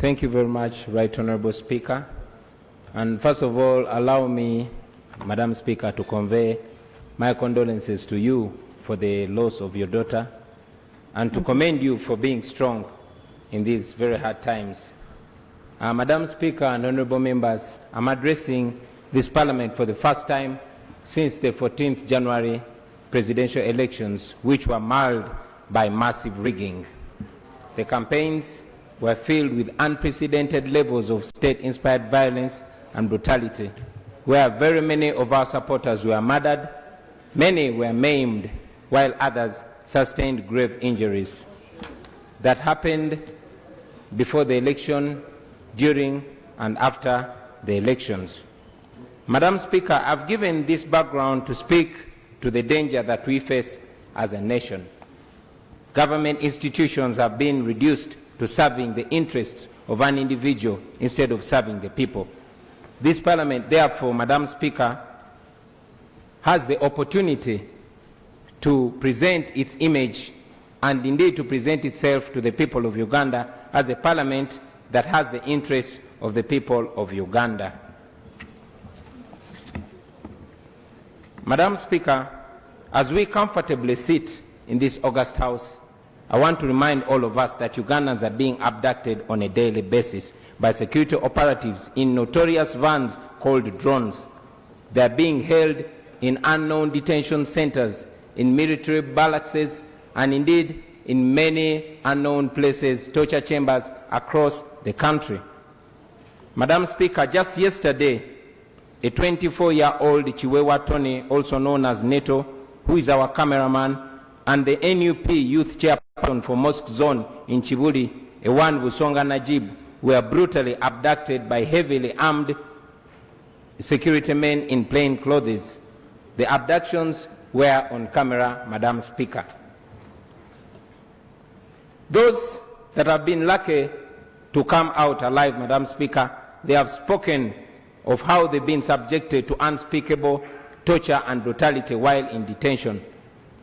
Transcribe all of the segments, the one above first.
Thank you very much, Right Honorable Speaker. And first of all, allow me, Madam Speaker, to convey my condolences to you for the loss of your daughter and to commend you for being strong in these very hard times. Madam Speaker and honorable members, I'm addressing this Parliament for the first time since the 14th January presidential elections, which were marred by massive rigging. The campaigns were filled with unprecedented levels of state-inspired violence and brutality, where very many of our supporters were murdered, many were maimed, while others sustained grave injuries. That happened before the election, during and after the elections. Madam Speaker, I've given this background to speak to the danger that we face as a nation. Government institutions have been reduced to serving the interests of an individual instead of serving the people. This Parliament, therefore, Madam Speaker, has the opportunity to present its image and indeed to present itself to the people of Uganda as a Parliament that has the interests of the people of Uganda. Madam Speaker, as we comfortably sit in this august House, I want to remind all of us that Ugandans are being abducted on a daily basis by security operatives in notorious vans called drones. They are being held in unknown detention centers, in military barracks, and indeed in many unknown places, torture chambers across the country. Madam Speaker, just yesterday, a 24-year-old Chiwewa Tony, also known as Neto, who is our cameraman, and the NUP youth chairperson for Mosque Zone in Chibuli, Ewan Busonga Najib, were brutally abducted by heavily armed security men in plain clothes. The abductions were on camera, Madam Speaker. Those that have been lucky to come out alive, Madam Speaker, they have spoken of how they've been subjected to unspeakable torture and brutality while in detention.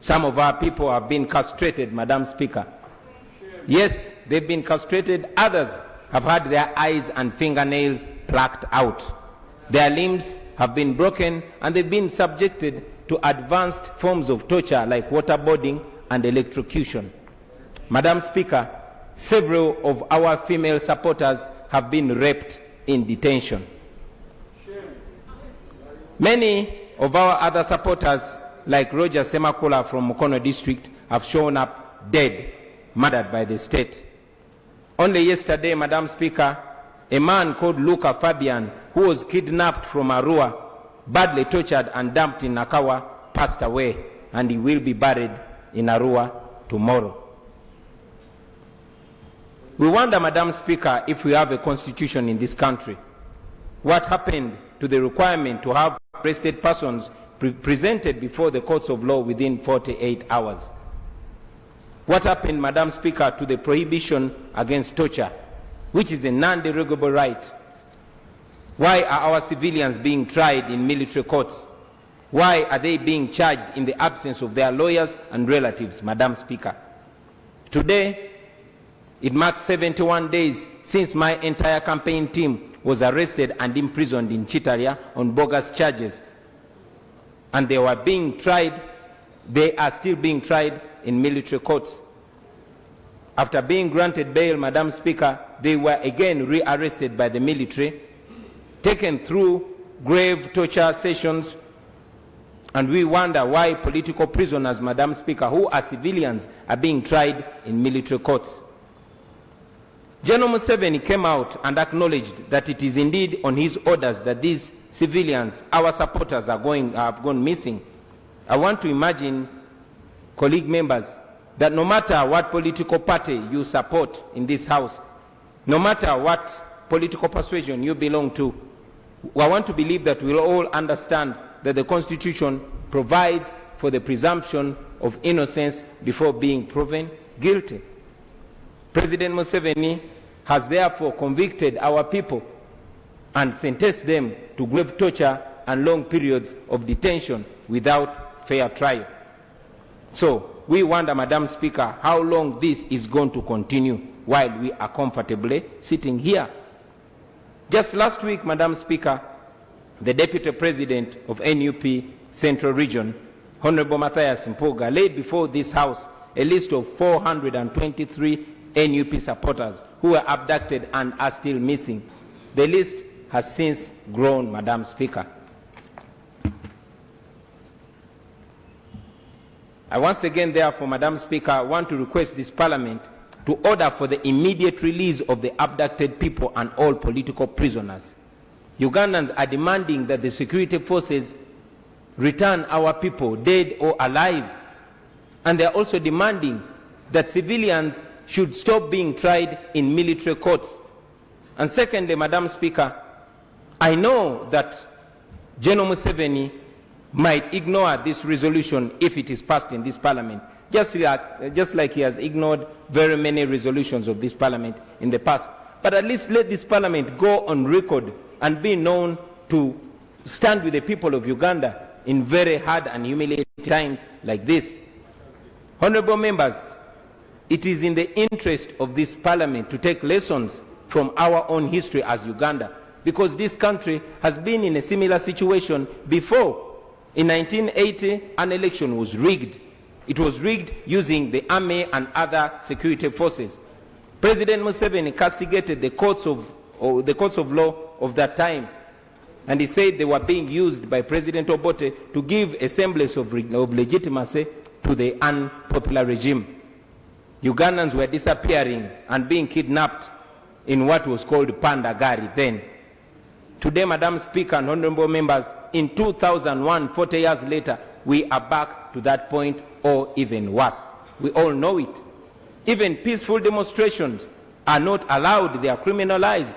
Some of our people have been castrated, Madam Speaker. Yes, they've been castrated. Others have had their eyes and fingernails plucked out. Their limbs have been broken, and they've been subjected to advanced forms of torture like waterboarding and electrocution. Madam Speaker, several of our female supporters have been raped in detention. Many of our other supporters, like Roger Semakula from Mukono district, have shown up dead, murdered by the state. Only yesterday, Madam Speaker, a man called Luca Fabian, who was kidnapped from Arua, badly tortured and dumped in Nakawa, passed away, and he will be buried in Arua tomorrow. We wonder, Madam Speaker, if we have a constitution in this country. What happened to the requirement to have arrested persons presented before the courts of law within 48 hours? What happened, Madam Speaker, to the prohibition against torture, which is a non-derogable right? Why are our civilians being tried in military courts? Why are they being charged in the absence of their lawyers and relatives, Madam Speaker? Today, it marks 71 days since my entire campaign team was arrested and imprisoned in Chitalia on bogus charges. And they were being tried, they are still being tried in military courts. After being granted bail, Madam Speaker, they were again rearrested by the military, taken through grave torture sessions, and we wonder why political prisoners, Madam Speaker, who are civilians, are being tried in military courts. General Museveni came out and acknowledged that it is indeed on his orders that these civilians, our supporters, have gone missing. I want to imagine, colleague members, that no matter what political party you support in this House, no matter what political persuasion you belong to, I want to believe that we'll all understand that the Constitution provides for the presumption of innocence before being proven guilty. President Museveni has therefore convicted our people and sentenced them to grave torture and long periods of detention without fair trial. So we wonder, Madam Speaker, how long this is going to continue. while we are comfortably sitting here. Just last week, Madam Speaker, the Deputy President of NUP Central Region, Honorable Matthias Mpuga, laid before this House a list of 423 NUP supporters who were abducted and are still missing. The list has since grown, Madam Speaker. I once again, therefore, Madam Speaker, want to request this Parliament to order for the immediate release of the abducted people and all political prisoners. Ugandans are demanding that the security forces return our people, dead or alive. And they are also demanding that civilians should stop being tried in military courts. And secondly, Madam Speaker, I know that General Museveni might ignore this resolution if it is passed in this Parliament, just like he has ignored very many resolutions of this Parliament in the past. But at least let this Parliament go on record and be known to stand with the people of Uganda in very hard and humiliating times like this. Honourable members, it is in the interest of this Parliament to take lessons from our own history as Uganda, because this country has been in a similar situation before. In 1980, an election was rigged. It was rigged using the army and other security forces. President Museveni castigated the courts of law of that time, and he said they were being used by President Obote to give a semblance of legitimacy to the unpopular regime. Ugandans were disappearing and being kidnapped in what was called Pandagari then. Today, Madam Speaker and honourable members, in 2001, 40 years later, we are back to that point or even worse. We all know it. Even peaceful demonstrations are not allowed, they are criminalized.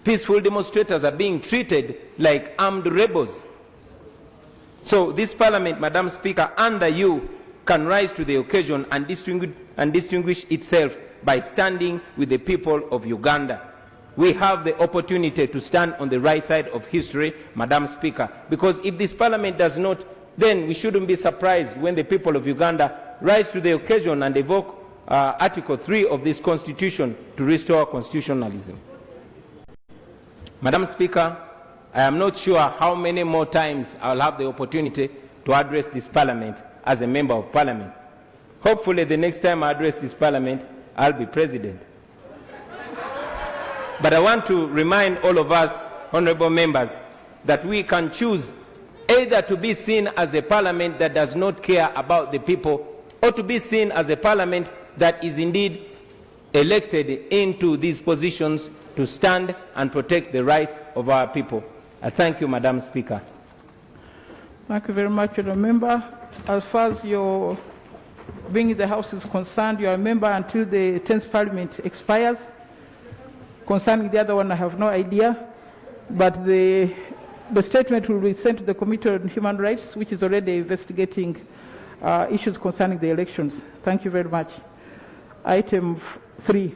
Peaceful demonstrators are being treated like armed rebels. So this Parliament, Madam Speaker, under you, can rise to the occasion and distinguish itself by standing with the people of Uganda. We have the opportunity to stand on the right side of history, Madam Speaker, because if this Parliament does not, then we shouldn't be surprised when the people of Uganda rise to the occasion and evoke Article 3 of this Constitution to restore constitutionalism. Madam Speaker, I am not sure how many more times I'll have the opportunity to address this Parliament as a Member of Parliament. Hopefully the next time I address this Parliament, I'll be President. But I want to remind all of us, honourable members, that we can choose either to be seen as a Parliament that does not care about the people, or to be seen as a Parliament that is indeed elected into these positions to stand and protect the rights of our people. I thank you, Madam Speaker. Thank you very much, Honourable Member. As far as your being in the House is concerned, you are a member until the 10th Parliament expires. Concerning the other one, I have no idea, but the statement will be sent to the Committee on Human Rights, which is already investigating issues concerning the elections. Thank you very much. Item 3.